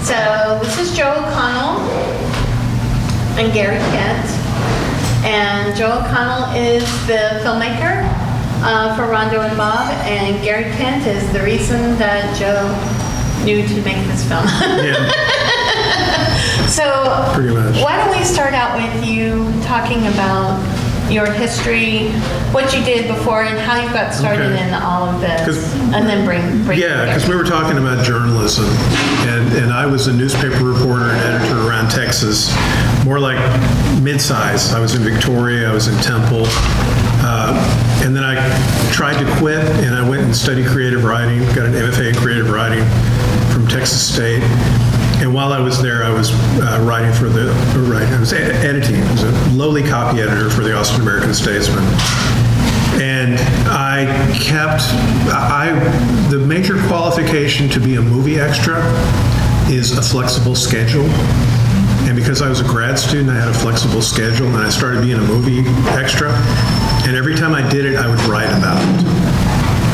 So this is Joe O'Connell and Gary Kent. And Joe O'Connell is the filmmaker for Rondo and Bob, and Gary Kent is the reason that Joe knew to make this film. Yeah. So Pretty much. Why don't we start out with you talking about your history, what you did before, and how you got started Okay. in all of this, and then bring Yeah, because we were talking about journalism, and I was a newspaper reporter and editor around Texas, more like mid-size. I was in Victoria, I was in Temple, and then I tried to quit, and I went and studied creative writing, got an MFA in creative writing from Texas State. And while I was there, I was I was editing. I was a lowly copy editor for the Austin American Statesman. And the major qualification to be a movie extra is a flexible schedule. And because I was a grad student, I had a flexible schedule, and I started being a movie extra. And every time I did it, I would write about it.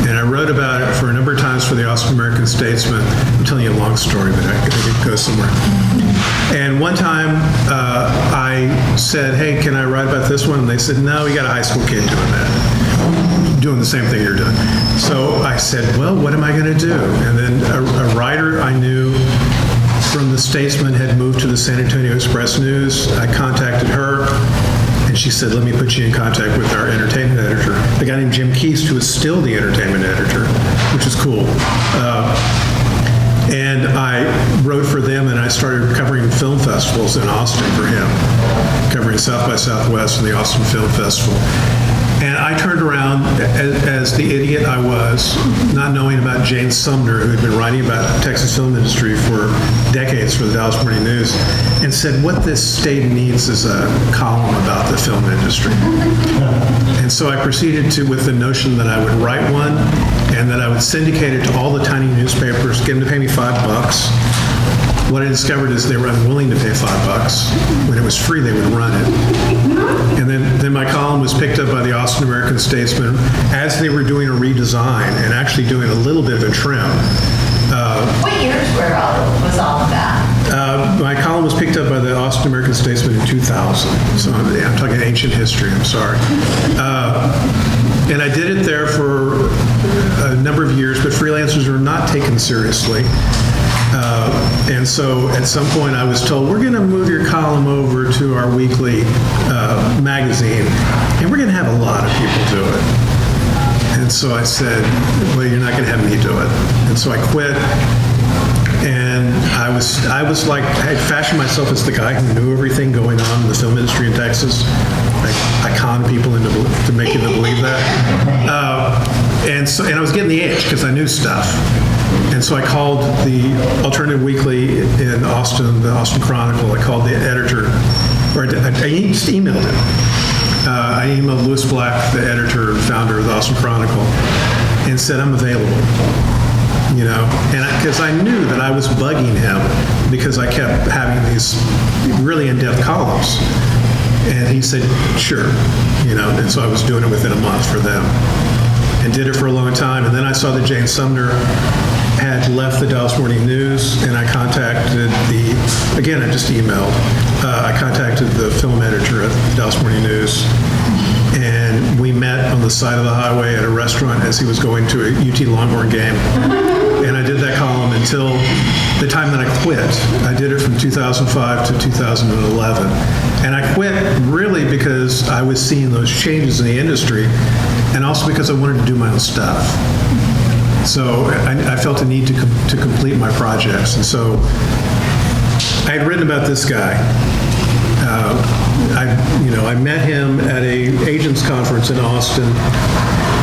And I wrote about it for a number of times for the Austin American Statesman. I'm telling you a long story, but I could go somewhere. And one time I said, hey, can I write about this one? And they said, no, we got a high school kid doing that, doing the same thing you're doing. So I said, well, what am I going to do? And then a writer I knew from the Statesman had moved to the San Antonio Express News. I contacted her. And she said, let me put you in contact with our entertainment editor, the guy named Jim Keast, who is still the entertainment editor, which is cool. And I wrote for them, and I started covering film festivals in Austin for him, covering South by Southwest and the Austin Film Festival. And I turned around as the idiot I was, not knowing about Jane Sumner, who had been writing about the Texas film industry for decades for the Dallas Morning News, and said, what this state needs is a column about the film industry. And so I proceeded with the notion that I would write one, and that I would syndicate it to all the tiny newspapers, get them to pay me $5. What I discovered is they were unwilling to pay $5. When it was free, they would run it. And then my column was picked up by the Austin American Statesman as they were doing a redesign and actually doing a little bit of a trim. What years was all of that? My column was picked up by the Austin American Statesman in 2000. So I'm talking ancient history, I'm sorry. And I did it there for a number of years, but freelancers were not taken seriously. And so at some point I was told, we're going to move your column over to our weekly magazine, and we're going to have a lot of people do it. And so I said, well, you're not going to have me do it. And so I quit. And I was like, I had fashioned myself as the guy who knew everything going on in the film industry in Texas. I conned people to make them believe that. And I was getting the itch because I knew stuff. And so I called the Alternative Weekly in Austin, the Austin Chronicle. I called the editor, or I just emailed him. I emailed Louis Black, the editor and founder of the Austin Chronicle, and said, I'm available. You know, and because I knew that I was bugging him because I kept having these really in-depth columns. And he said, sure, you know, and so I was doing it within a month for them and did it for a long time. And then I saw that Jane Sumner had left the Dallas Morning News, and I contacted again, I just emailed. I contacted the film editor at the Dallas Morning News, and we met on the side of the highway at a restaurant as he was going to a UT Longhorn game. And I did that column until the time that I quit. I did it from 2005 to 2011. And I quit really because I was seeing those changes in the industry, and also because I wanted to do my own stuff. So I felt a need to complete my projects. And so I had written about this guy. I met him at a agents conference in Austin,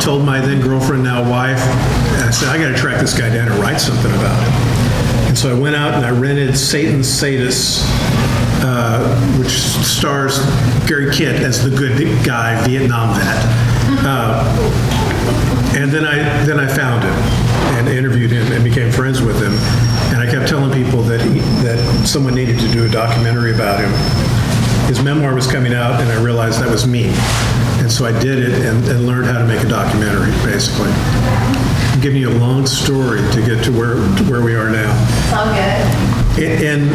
told my then girlfriend, now wife, and I said, I got to track this guy down and write something about him. And so I went out and I rented Satan's Sadists, which stars Gary Kent as the good guy Vietnam vet. And then I found him and interviewed him and became friends with him. And I kept telling people that someone needed to do a documentary about him. His memoir was coming out, and I realized that was me. And so I did it and learned how to make a documentary, basically. I'm giving you a long story to get to where we are now. It's all good. In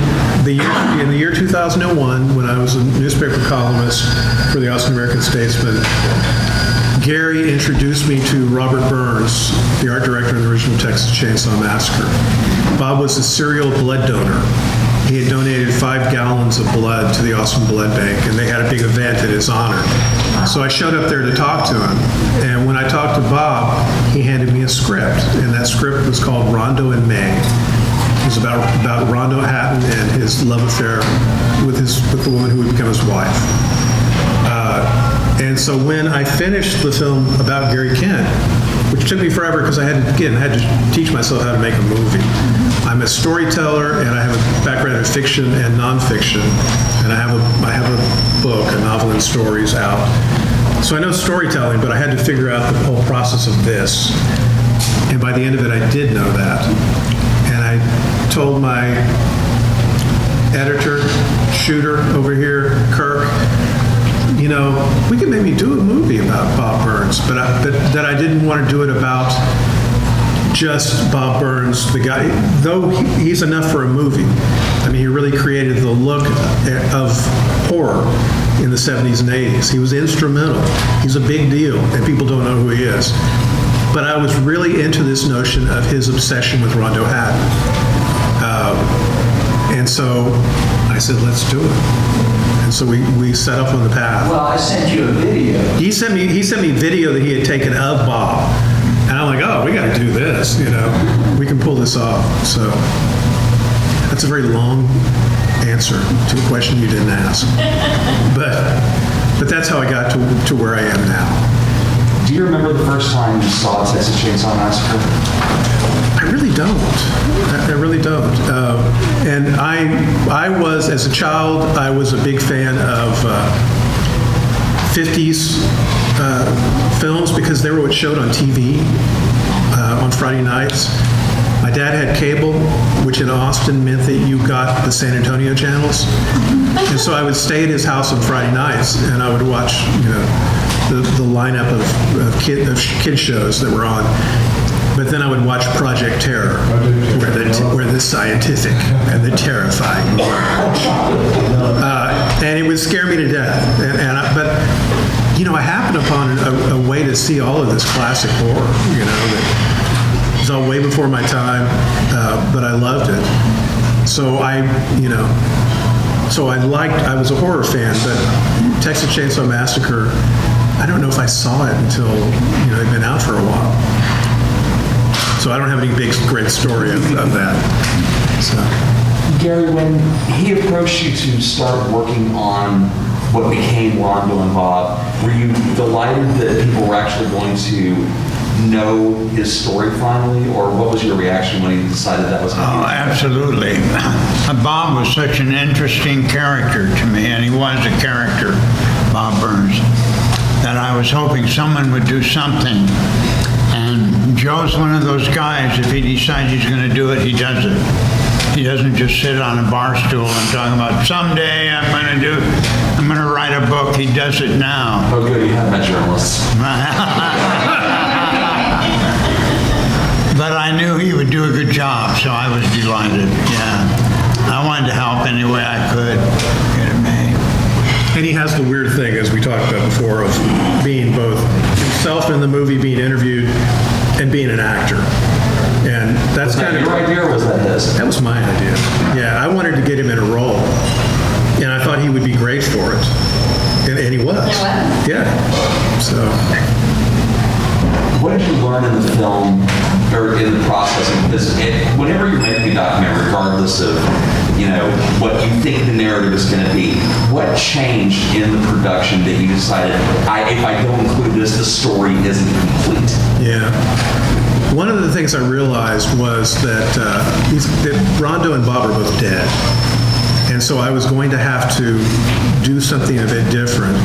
the year 2001, when I was a newspaper columnist for the Austin American Statesman, Gary introduced me to Robert Burns, the art director of the original Texas Chain Saw Massacre. Bob was a serial blood donor. He had donated 5 gallons of blood to the Austin Blood Bank, and they had a big event in his honor. So I showed up there to talk to him, and when I talked to Bob, he handed me a script, and that script was called Rondo and May. It was about Rondo Hatton and his love affair with the woman who would become his wife. And so when I finished the film about Gary Kent, which took me forever because I had to teach myself how to make a movie. I'm a storyteller, and I have a background in fiction and nonfiction, and I have a book, a novel and stories out. So I know storytelling, but I had to figure out the whole process of this. And by the end of it, I did know that. And I told my editor, shooter over here, Kirk, we could maybe do a movie about Bob Burns, but that I didn't want to do it about just Bob Burns, the guy, though he's enough for a movie. I mean, he really created the look of horror in the 70s and 80s. He was instrumental. He's a big deal, and people don't know who he is. But I was really into this notion of his obsession with Rondo Hatton. And so I said, let's do it. And so we set up on the path. Well, I sent you a video. He sent me video that he had taken of Bob. And I'm like, oh, we got to do this, we can pull this off. So that's a very long answer to a question you didn't ask. But that's how I got to where I am now. Do you remember the first time you saw Texas Chain Saw Massacre? I really don't. I really don't. And I was, as a child, I was a big fan of 50s films because they were what showed on TV on Friday nights. My dad had cable, which in Austin meant that you got the San Antonio channels. And so I would stay at his house on Friday nights, and I would watch, the lineup of kid shows that were on. But then I would watch Project Terror, where the scientific and the terrifying were. And it would scare me to death. But I happened upon a way to see all of this classic horror, that was all way before my time, but I loved it. So I I was a horror fan, but Texas Chain Saw Massacre, I don't know if I saw it until, it'd been out for a while. So I don't have any great story of that. So. Gary, when he approached you to start working on what became Rondo and Bob, were you delighted that people were actually going to know his story finally, or what was your reaction when he decided that was happening? Oh, absolutely. Bob was such an interesting character to me, and he was a character, Bob Burns, that I was hoping someone would do something. And Joe's one of those guys, if he decides he's going to do it, he does it. He doesn't just sit on a bar stool and talk about, someday I'm going to write a book. He does it now. Oh, good, you have met journalists. But I knew he would do a good job, so I was delighted, yeah. I wanted to help any way I could get it made. And he has the weird thing, as we talked about before, of being both himself in the movie, being interviewed, and being an actor. And that's kind of your idea, or was that his? That was my idea. Yeah, I wanted to get him in a role, and I thought he would be great for it, and he was. Yeah. So. What did you learn in the film, or in the process of this? Whenever you're making a documentary, regardless of what you think the narrative is going to be, what changed in the production that you decided, if I don't include this, the story isn't complete? Yeah. One of the things I realized was that Rondo and Bob are both dead. And so I was going to have to do something a bit different.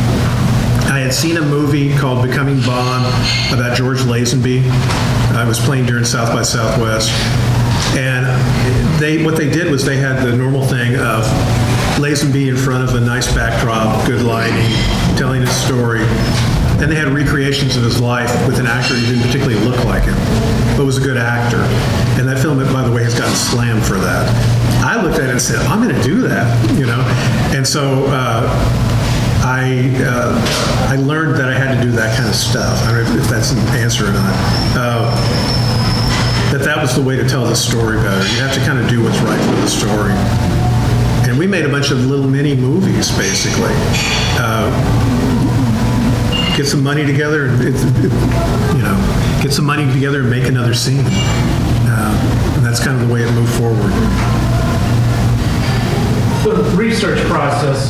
I had seen a movie called Becoming Bond about George Lazenby. I was playing during South by Southwest. And what they did was they had the normal thing of Lazenby in front of a nice backdrop, good lighting, telling his story. And they had recreations of his life with an actor who didn't particularly look like him, but was a good actor. And that film, by the way, has gotten slammed for that. I looked at it and said, I'm going to do that, you know? And so I learned that I had to do that kind of stuff. I don't know if that's an answer or not. That was the way to tell the story better. You have to kind of do what's right for the story. And we made a bunch of little mini movies, basically. Get some money together, get some money together and make another scene. And that's kind of the way it moved forward. The research process.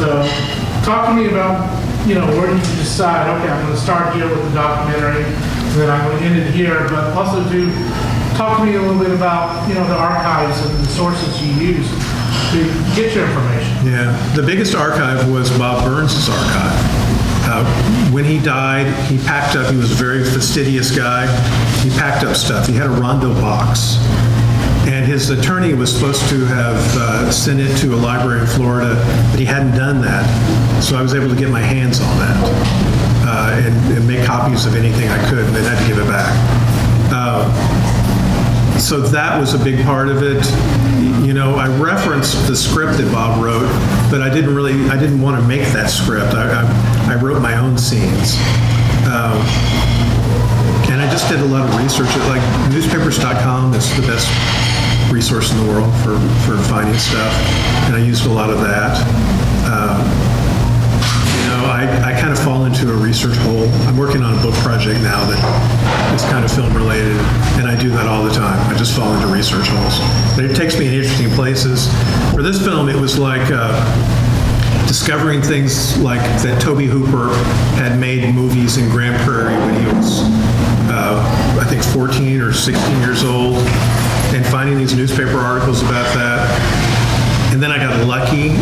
Talk to me about, where do you decide, okay, I'm going to start here with the documentary, then I'm going to end it here, but also talk to me a little bit about, the archives and the sources you use to get your information. Yeah, the biggest archive was Bob Burns' archive. When he died, he packed up, he was a very fastidious guy, he packed up stuff. He had a Rondo box. And his attorney was supposed to have sent it to a library in Florida, but he hadn't done that. So I was able to get my hands on that and make copies of anything I could, and then had to give it back. So that was a big part of it. I referenced the script that Bob wrote, but I didn't want to make that script. I wrote my own scenes. And I just did a lot of research. Like newspapers.com is the best resource in the world for finding stuff, and I used a lot of that. I kind of fall into a research hole. I'm working on a book project now that is kind of film related, and I do that all the time. I just fall into research holes. But it takes me in interesting places. For this film, it was like discovering things like that Tobe Hooper had made movies in Grand Prairie when he was, I think, 14 or 16 years old, and finding these newspaper articles about that. And then I got lucky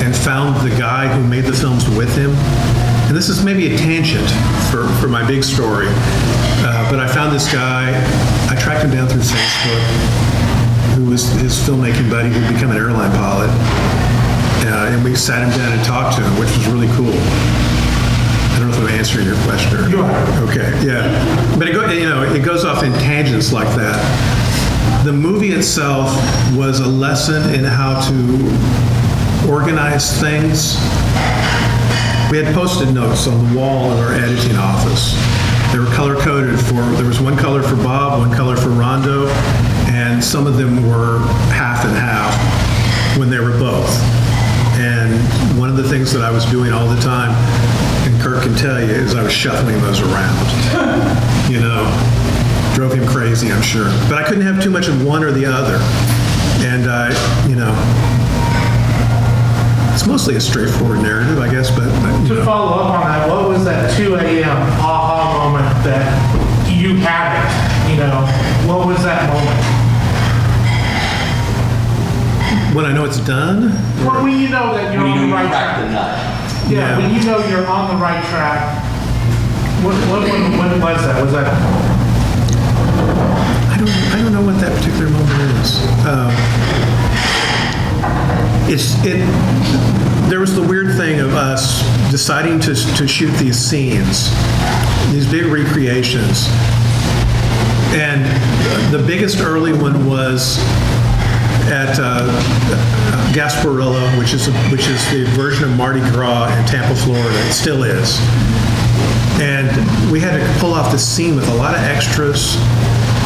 and found the guy who made the films with him. And this is maybe a tangent for my big story, but I found this guy. I tracked him down through Facebook, who was his filmmaking buddy who'd become an airline pilot. And we sat him down and talked to him, which was really cool. I don't know if I'm answering your question. You are. Okay, yeah. But it goes off in tangents like that. The movie itself was a lesson in how to organize things. We had Post-it notes on the wall in our editing office. They were color-coded there was one color for Bob, one color for Rondo, and some of them were half and half when they were both. And one of the things that I was doing all the time, and Kirk can tell you, is I was shuffling those around. Drove him crazy, I'm sure. But I couldn't have too much of one or the other. And, it's mostly a straightforward narrative, I guess, but To follow up on that, what was that 2 a.m. aha moment that you had it? What was that moment? when I know it's done. Well, when you know that you're When on you the right crack the track. nut. Yeah, when you know you're on the right track. When was that? Was that? I don't know what that particular moment is. There was the weird thing of us deciding to shoot these scenes, these big recreations. And the biggest early one was at Gasparilla, which is the version of Mardi Gras in Tampa, Florida. It still is. And we had to pull off this scene with a lot of extras,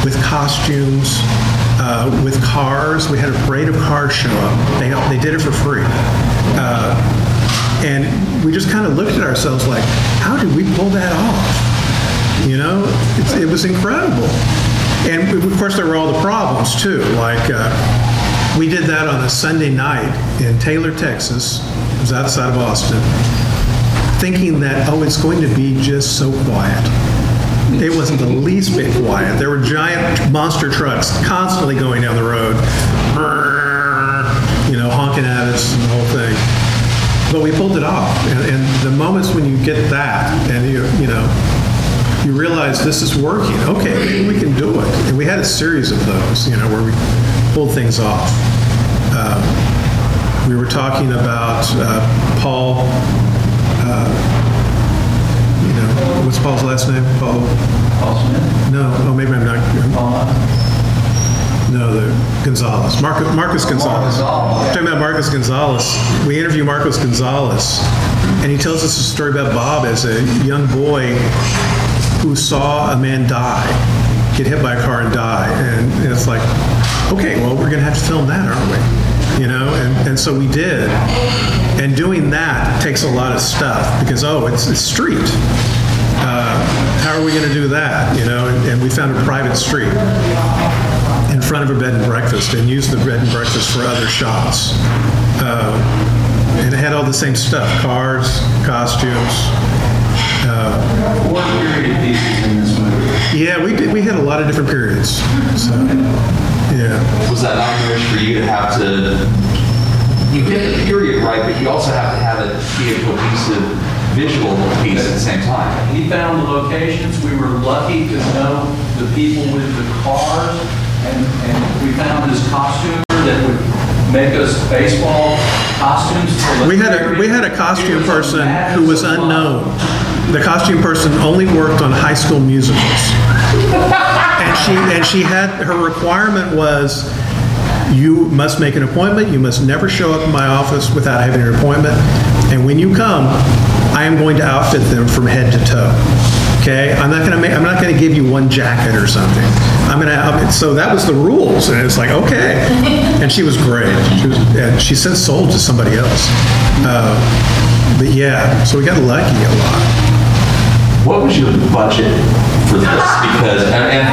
with costumes, with cars. We had a parade of cars show up. They did it for free. And we just kind of looked at ourselves like, how did we pull that off? It was incredible. And of course, there were all the problems too. Like, we did that on a Sunday night in Taylor, Texas. It was outside of Austin, thinking that, it's going to be just so quiet. It wasn't the least bit quiet. There were giant monster trucks constantly going down the road, honking at us and the whole thing. But we pulled it off. And the moments when you get that and you realize this is working. Okay, maybe we can do it. And we had a series of those, where we pulled things off. We were talking about Paul, what's Paul's last name? Paul? Paul Smith? No, oh, maybe I'm not. Paul? No, the Gonzalez. Marcus Gonzalez. Talking about Marcus Gonzalez. We interview Marcos Gonzalez, and he tells us a story about Bob as a young boy who saw a man die, get hit by a car and die. And it's like, okay, well, we're going to have to film that, aren't we? You know, and so we did. And doing that takes a lot of stuff because, it's a street. How are we going to do that? You know, and we found a private street in front of a bed and breakfast and used the bed and breakfast for other shots. And it had all the same stuff, cars, costumes. What period pieces in this movie? Yeah, we had a lot of different periods. So, yeah. Was that nightmarish for you to have to, you get the period right, but you also have to have it be a cohesive visual piece at the same time? He found the locations. We were lucky to know the people with the cars, and we found this costumer that would make us baseball costumes. We had a costume person who was unknown. The costume person only worked on high school musicals. And she had, her requirement was, you must make an appointment, you must never show up in my office without having an appointment, and when you come, I am going to outfit them from head to toe. Okay? I'm not going to give you one jacket or something. So that was the rules, and it's like, okay. And she was great. She since sold to somebody else. But yeah, so we got lucky a lot. What was your budget for this? Because, and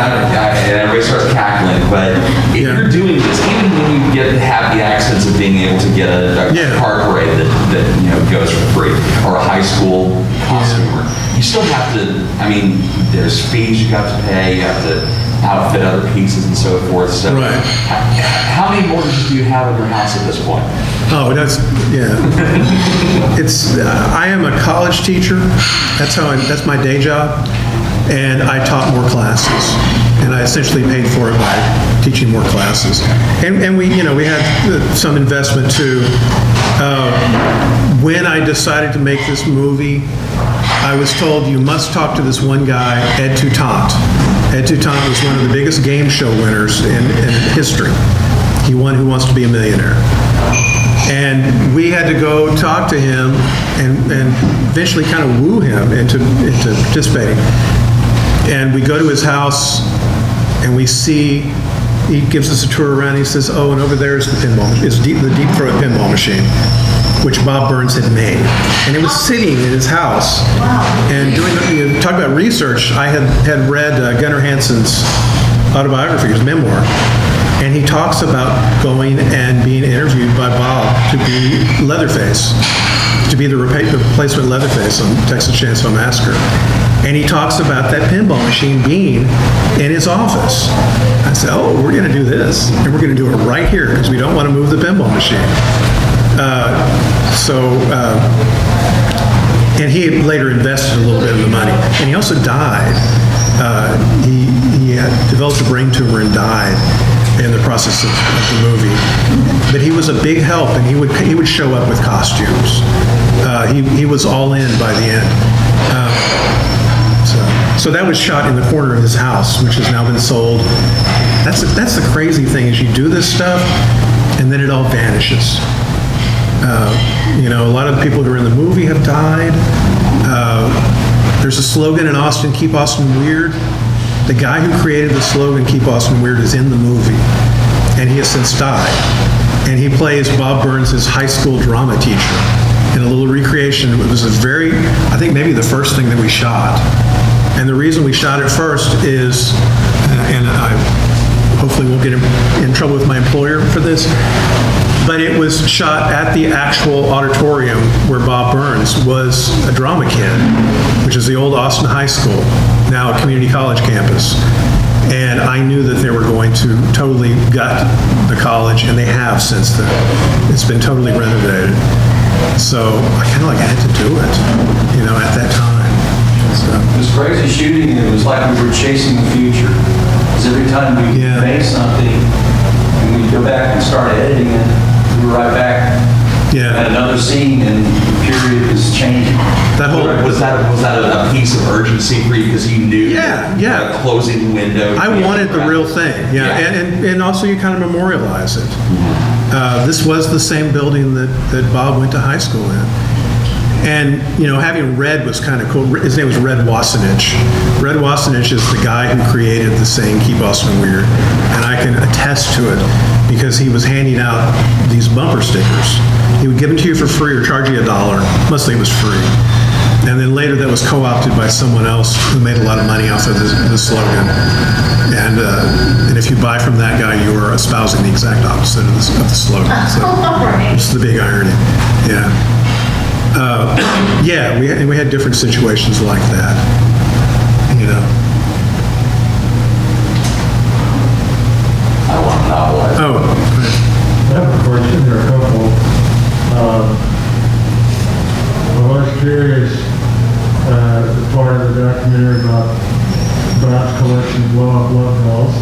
everybody starts cackling, but if you're doing this, even when you get to have the accents of being able to get a car parade that goes for free, or a high school costumer, you still have to, there's fees you have to pay, you have to outfit other pieces and so forth. So how many mortgages do you have in your house at this point? Oh, that's I am a college teacher. That's my day job. And I taught more classes. And I essentially paid for it by teaching more classes. And we had some investment too. When I decided to make this movie, I was told you must talk to this one guy, Ed Toutant. Ed Toutant was one of the biggest game show winners in history. He won Who Wants to Be a Millionaire. And we had to go talk to him and eventually kind of woo him into participating. And we go to his house and we see, he gives us a tour around. He says, oh, and over there is the pinball, is the deep throat pinball machine, which Bob Burns had made. And it was sitting in his house. And talk about research, I had read Gunnar Hansen's autobiography, his memoir. And he talks about going and being interviewed by Bob to be Leatherface, to be the replacement Leatherface on Texas Chain Saw Massacre. And he talks about that pinball machine being in his office. I said, oh, we're going to do this, and we're going to do it right here because we don't want to move the pinball machine. And he later invested a little bit of the money. And he also died. He had developed a brain tumor and died in the process of the movie. But he was a big help, and he would show up with costumes. He was all in by the end. So that was shot in the corner of his house, which has now been sold. That's the crazy thing, is you do this stuff, and then it all vanishes. A lot of the people who are in the movie have died. There's a slogan in Austin, Keep Austin Weird. The guy who created the slogan, Keep Austin Weird, is in the movie, and he has since died. And he plays Bob Burns' high school drama teacher in a little recreation. It was I think maybe the first thing that we shot. And the reason we shot it first is, and I hopefully won't get in trouble with my employer for this, but it was shot at the actual auditorium where Bob Burns was a drama kid, which is the old Austin High School, now a community college campus. And I knew that they were going to totally gut the college, and they have since then. It's been totally renovated. So I kind of had to do it, at that time. So. It was crazy shooting. It was like we were chasing the future. Because every time we made something, and we'd go back and start editing it, we were right back Yeah. And another scene and the period is changing. That whole Was that a piece of urgency for you because you knew Yeah, that, yeah. closing the window? I wanted the real thing, yeah, and also you kind of memorialize it. This was the same building that Bob went to high school in. And, you know, having Red was kind of cool. His name was Red Wassenich. Red Wassenich is the guy who created the saying, "Keep Austin Weird." And I can attest to it because he was handing out these bumper stickers. He would give them to you for free or charge you $1. Mostly it was free. And then later that was co-opted by someone else who made a lot of money off of the slogan. And if you buy from that guy, you are espousing the exact opposite of the slogan. So it's the big irony. Yeah. Yeah, we had different situations like that, you know. I want to novelize. Oh, go ahead. I have a question, there are a couple. I was curious, the part of the documentary about Bob's collection of blow-up love dolls.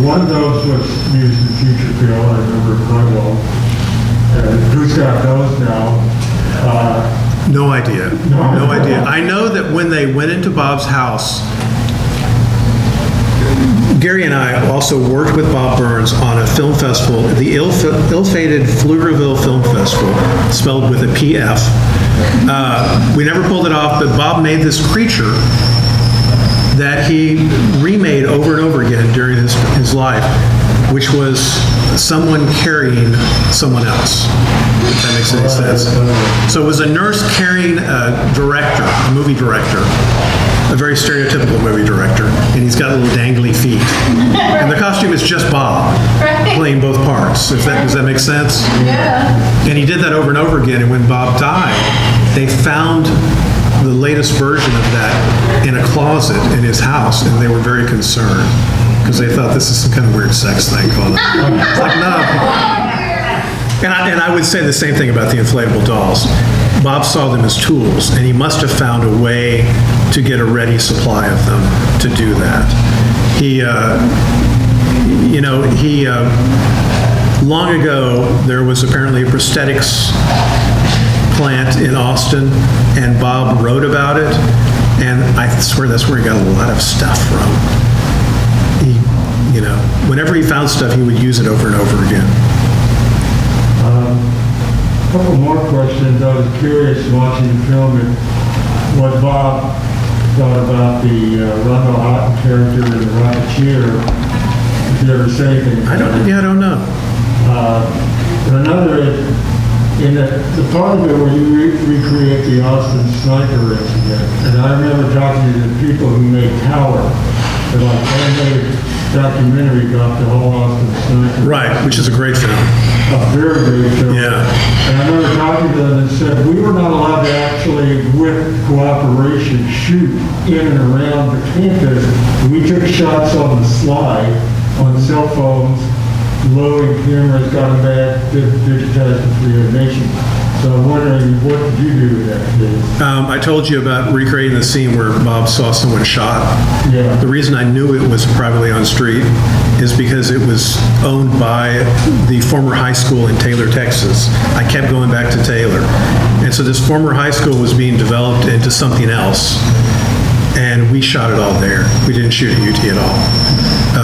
One of those was used in Future Bill, I remember it quite well. Who's got those now? No idea. No idea. I know that when they went into Bob's house, Gary and I also worked with Bob Burns on a film festival, the ill-fated Pflugerville Film Festival, spelled with a PF. We never pulled it off, but Bob made this creature that he remade over and over again during his life, which was someone carrying someone else, if that makes any sense. So it was a nurse carrying a director, a movie director, a very stereotypical movie director, and he's got little dangly feet. And the costume is just Bob playing both parts. Does that make sense? Yeah. And he did that over and over again, and when Bob died, they found the latest version of that in a closet in his house, and they were very concerned because they thought this is some kind of weird sex thing going on. It's like, no. And I would say the same thing about the inflatable dolls. Bob saw them as tools, and he must have found a way to get a ready supply of them to do that. Long ago, there was apparently a prosthetics plant in Austin, and Bob wrote about it, and I swear that's where he got a lot of stuff from. Whenever he found stuff, he would use it over and over again. A couple more questions. I was curious watching the film and what Bob thought about the Rondo Hatton character in The Rocketeer. If you ever say anything. I don't know. And another is, in the part of it where you recreate the Austin sniper incident, and I remember talking to the people who made Tower, they're like, they made a documentary about the whole Austin sniper. Right, which is a great film. A very great film. Yeah. And I remember talking to them and said, we were not allowed to actually, with cooperation, shoot in and around the campus. We took shots on the slide, on cell phones, loading cameras, got them back, digitized for the animation. So I'm wondering, what did you do with that case? I told you about recreating the scene where Bob saw someone shot. Yeah. The reason I knew it was privately owned street is because it was owned by the former high school in Taylor, Texas. I kept going back to Taylor. And so this former high school was being developed into something else. And we shot it all there. We didn't shoot at UT at all. I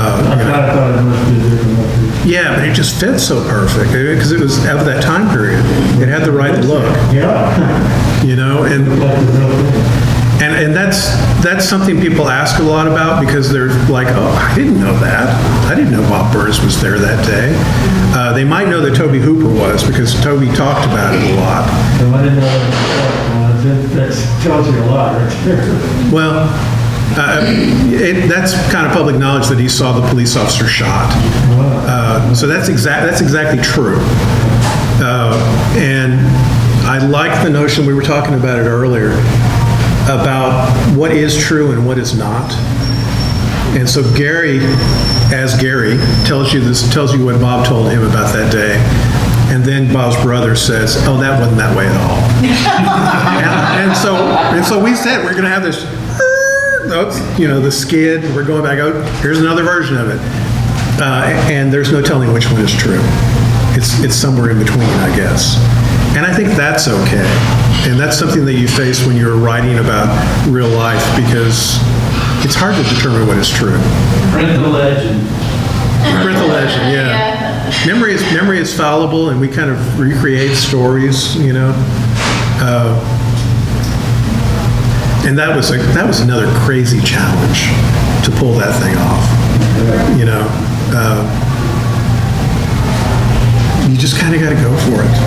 thought it must be a different location. Yeah, but it just fit so perfect because it was of that time period. It had the right look, Yeah. and Like the real thing. And that's something people ask a lot about because they're like, oh, I didn't know that. I didn't know Bob Burns was there that day. They might know that Toby Hooper was because Toby talked about it a lot. So I didn't know that tells you a lot right there. Well, that's kind of public knowledge that he saw the police officer shot. So that's exactly true. And I like the notion, we were talking about it earlier, about what is true and what is not. And so Gary, as Gary, tells you what Bob told him about that day. And then Bob's brother says, oh, that wasn't that way at all. and so we said, we're going to have this, the skid. We're going back, here's another version of it. And there's no telling which one is true. It's somewhere in between, I guess. And I think that's okay. And that's something that you face when you're writing about real life, because it's hard to determine what is true. Print the legend. Print the legend, yeah. Memory is fallible, and we kind of recreate stories, you know. And that was another crazy challenge to pull that thing off, you know. You just kind of got to go for it.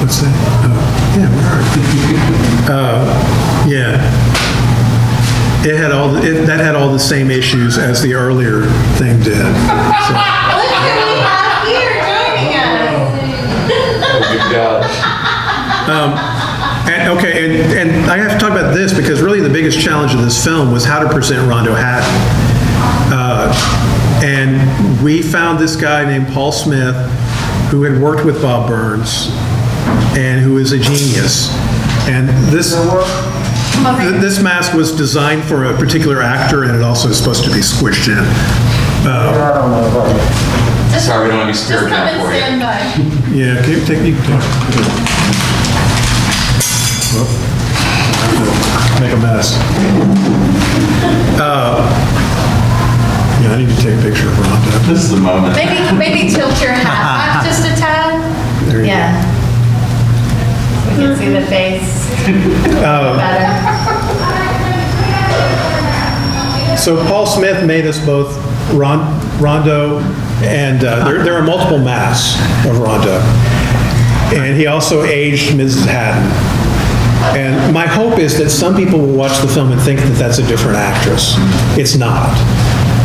What's that? Oh, yeah, where are you? Yeah. That had all the same issues as the earlier thing did. So. Look who we have here joining us. Oh, good God. And I have to talk about this because really the biggest challenge of this film was how to present Rondo Hatton. And we found this guy named Paul Smith who had worked with Bob Burns and who is a genius. And this mask was designed for a particular actor, and it also is supposed to be squished in. Sorry, we don't have any spirit now for you. Stand by. Yeah, can you take make a mess. Yeah, I need to take a picture of Rondo. This is the moment. Maybe tilt your hat up just a tad. There you Yeah. We can see the face better. So Paul Smith made us both Rondo, and there are multiple masks of Rondo. And he also aged Mrs. Hatton. And my hope is that some people will watch the film and think that that's a different actress. It's not.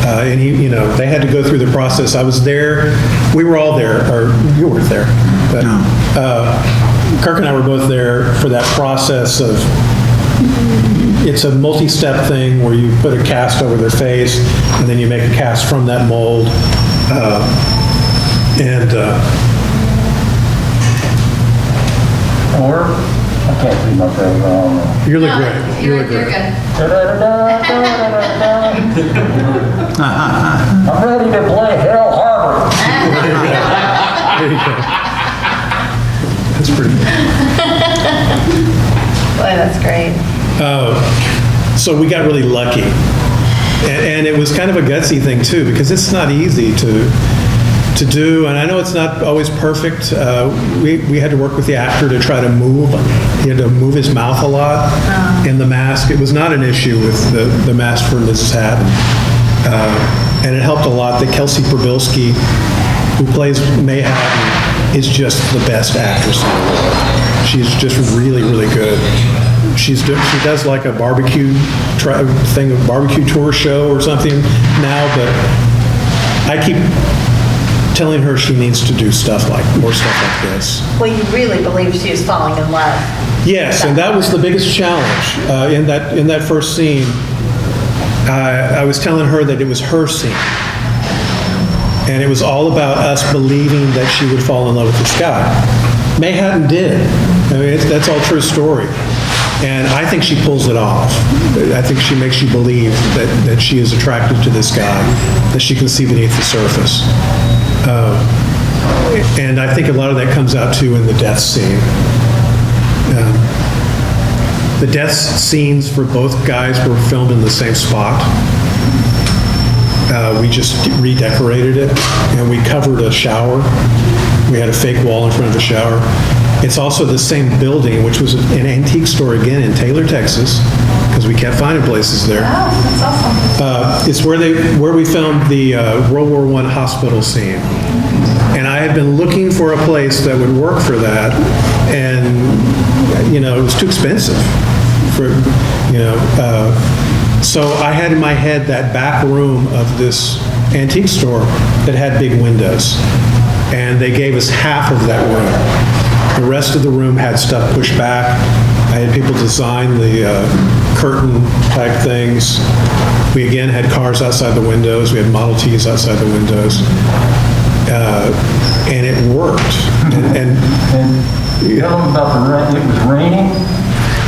And they had to go through the process. I was there. We were all there, or you weren't there. But Kirk and I were both there for that process of. It's a multi-step thing where you put a cast over their face, and then you make a cast from that mold. I can't see my face wrong. You look great. You're look good. great. I'm ready to play Hell Harbor. There you go. That's pretty good. Boy, that's great. So we got really lucky. And it was kind of a gutsy thing, too, because it's not easy to do. And I know it's not always perfect. We had to work with the actor to try to move. He had to move his mouth a lot in the mask. It was not an issue with the mask for Mrs. Hatton. And it helped a lot that Kelsey Probilski, who plays May Hatton, is just the best actress in the world. She's just really, really good. She does like a barbecue tour show or something now, but I keep telling her she needs to do more stuff like this. Well, you really believe she is falling in love. Yes, and that was the biggest challenge in that first scene. I was telling her that it was her scene, and it was all about us believing that she would fall in love with this guy. May Hatton did. I mean, that's all true story. And I think she pulls it off. I think she makes you believe that she is attracted to this guy, that she can see beneath the surface. And I think a lot of that comes out, too, in the death scene. The death scenes for both guys were filmed in the same spot. We just redecorated it, and we covered a shower. We had a fake wall in front of the shower. It's also the same building, which was an antique store again in Taylor, Texas, because we kept finding places there. Oh, that's awesome. It's where we filmed the World War I hospital scene. And I had been looking for a place that would work for that, and it was too expensive so I had in my head that back room of this antique store that had big windows, and they gave us half of that room. The rest of the room had stuff pushed back. I had people design the curtain type things. We again had cars outside the windows. We had Model Ts outside the windows. And it worked. And you tell them about the rain. It was raining.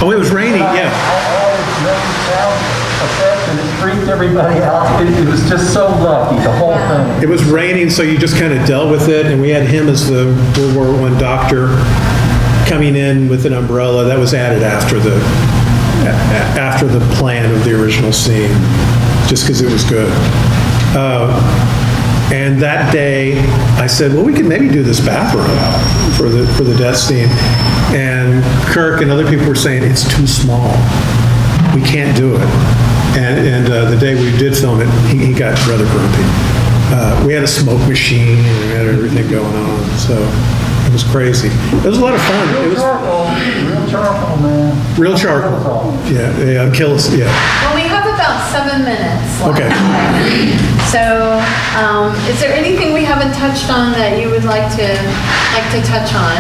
Oh, it was raining, yeah. All this rain sound effects, and it freaked everybody out. It was just so lucky, the whole thing. It was raining, so you just kind of dealt with it. And we had him as the World War I doctor. coming in with an umbrella, that was added after the plan of the original scene, just because it was good. And that day, I said, well, we could maybe do this bathroom for the death scene. And Kirk and other people were saying, it's too small. We can't do it. And the day we did film it, he got rather grumpy. We had a smoke machine, and we had everything going on, so it was crazy. It was a lot of fun. It was Real charcoal, man. real charcoal. Yeah, kill us, yeah. Well, we have about 7 minutes left. Okay. So, is there anything we haven't touched on that you would like to touch on?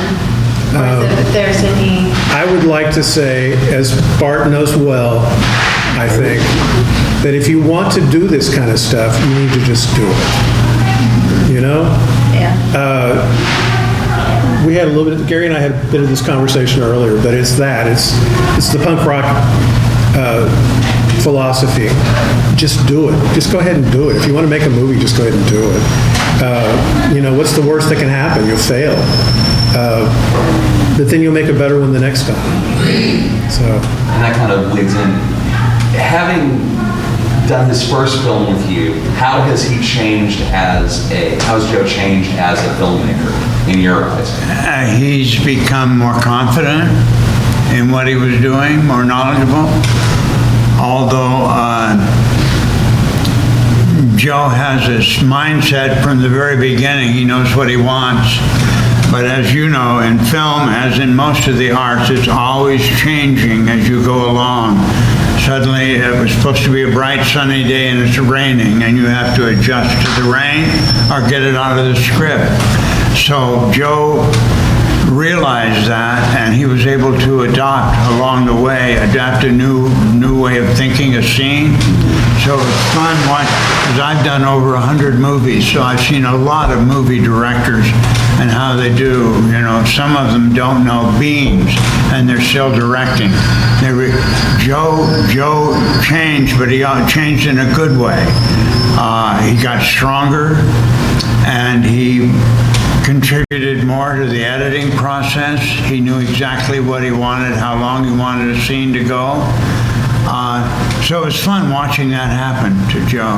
Or if there's any... I would like to say, as Bart knows well, I think, that if you want to do this kind of stuff, you need to just do it. You know? Yeah. We had a little bit, Gary and I had a bit of this conversation earlier, but it's the punk rock philosophy. Just do it. Just go ahead and do it. If you want to make a movie, just go ahead and do it. What's the worst that can happen? You'll fail. But then you'll make a better one the next time. So. And that kind of leads in. Having done his first film with you, how has Joe changed as a filmmaker in your eyes? He's become more confident in what he was doing, more knowledgeable. Although Joe has this mindset from the very beginning, he knows what he wants. But as you know, in film, as in most of the arts, it's always changing as you go along. Suddenly, it was supposed to be a bright sunny day and it's raining, and you have to adjust to the rain or get it out of the script. So Joe realized that, and he was able to adapt along the way, adapt a new way of thinking a scene. So it's fun because I've done over 100 movies, so I've seen a lot of movie directors and how they do. Some of them don't know beams, and they're still directing. Joe changed, but he changed in a good way. He got stronger, and he contributed more to the editing process. He knew exactly what he wanted, how long he wanted a scene to go. So it was fun watching that happen to Joe.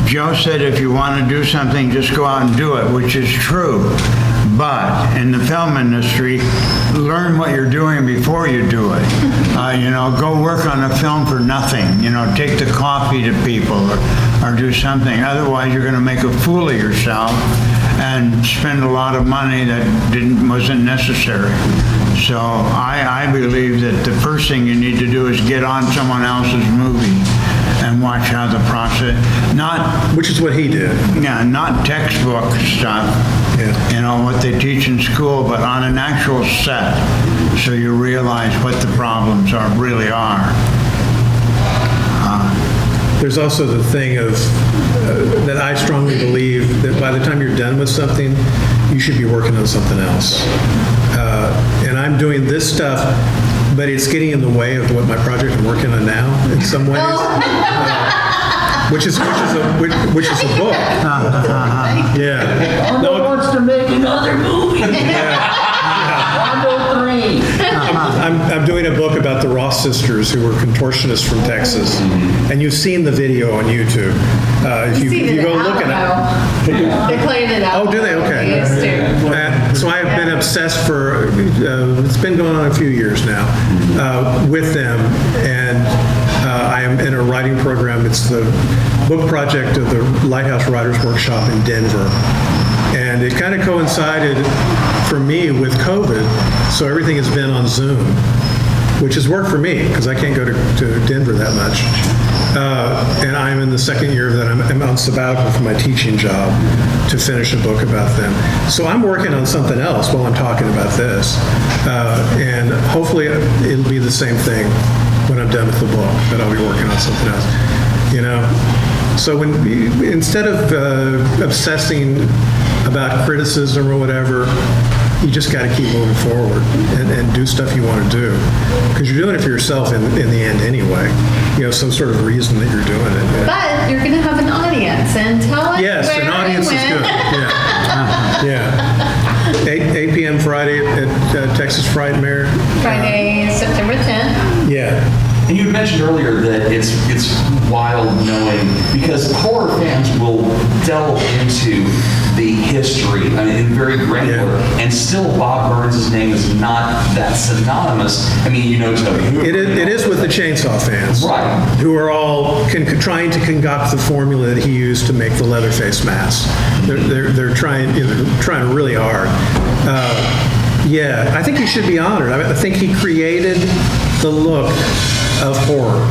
Joe said if you want to do something, just go out and do it, which is true. But in the film industry, learn what you're doing before you do it. Go work on a film for nothing. Take the coffee to people or do something. Otherwise, you're going to make a fool of yourself and spend a lot of money that wasn't necessary. So I believe that the first thing you need to do is get on someone else's movie and watch how the process, which is what he did. Yeah, not textbook stuff, what they teach in school, but on an actual set, so you realize what the problems really are. There's also the thing of, that I strongly believe that by the time you're done with something, you should be working on something else. And I'm doing this stuff, but it's getting in the way of what my project I'm working on now in some ways. Which is a book. Yeah. Rondo wants to make another movie. Rondo 3. I'm doing a book about the Ross sisters who were contortionists from Texas, and you've seen the video on YouTube. If you go look at it, they played it out. Oh, do they? Okay. They used to. So I have been obsessed for it's been going on a few years now with them, and I am in a writing program. It's the book project of the Lighthouse Writers Workshop in Denver. And it kind of coincided for me with COVID, so everything has been on Zoom, which has worked for me because I can't go to Denver that much. And I'm in the second year of that. I'm on sabbatical from my teaching job to finish a book about them. So I'm working on something else while I'm talking about this. And hopefully it'll be the same thing when I'm done with the book, that I'll be working on something else. So instead of obsessing about criticism or whatever, you just got to keep moving forward and do stuff you want to do, because you're doing it for yourself in the end anyway. Some sort of reason that you're doing it. But you're going to have an audience, and tell us yes, where an audience and is when. good. Yeah. 8 p.m. Texas Frightmare. Friday, September 10th. Yeah. And you had mentioned earlier that it's wild knowing, because horror fans will delve into the history, I mean, very granular, and still Bob Burns' name is not that synonymous. I mean, you know Toby Hooper. It is with the Chainsaw fans. Right. Who are all trying to concoct the formula that he used to make the Leatherface mask. They're trying, they're trying really hard. Yeah, I think he should be honored. I think he created the look of horror,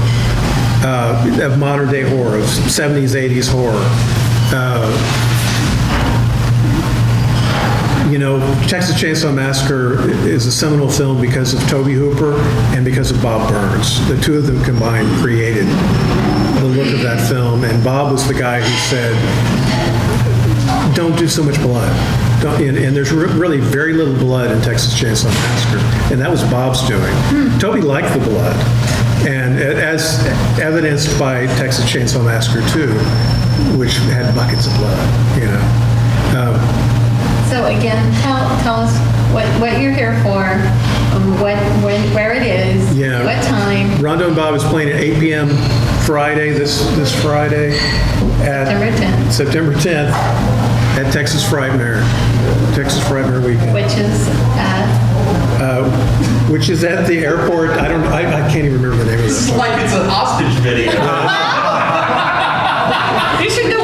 of modern day horror, of 70s, 80s horror. Texas Chainsaw Massacre is a seminal film because of Toby Hooper and because of Bob Burns. The two of them combined created the look of that film, and Bob was the guy who said, don't do so much blood. And there's really very little blood in Texas Chainsaw Massacre, and that was Bob's doing. Toby liked the blood, and as evidenced by Texas Chainsaw Massacre 2, which had buckets of blood, So again, tell us what you're here for, where it is, what time. Rondo and Bob is playing at 8 p.m. Friday, this Friday, at September 10th at Texas Frightmare Weekend. Which is at the airport. I can't even remember the name of it. This is like it's a hostage video. You should go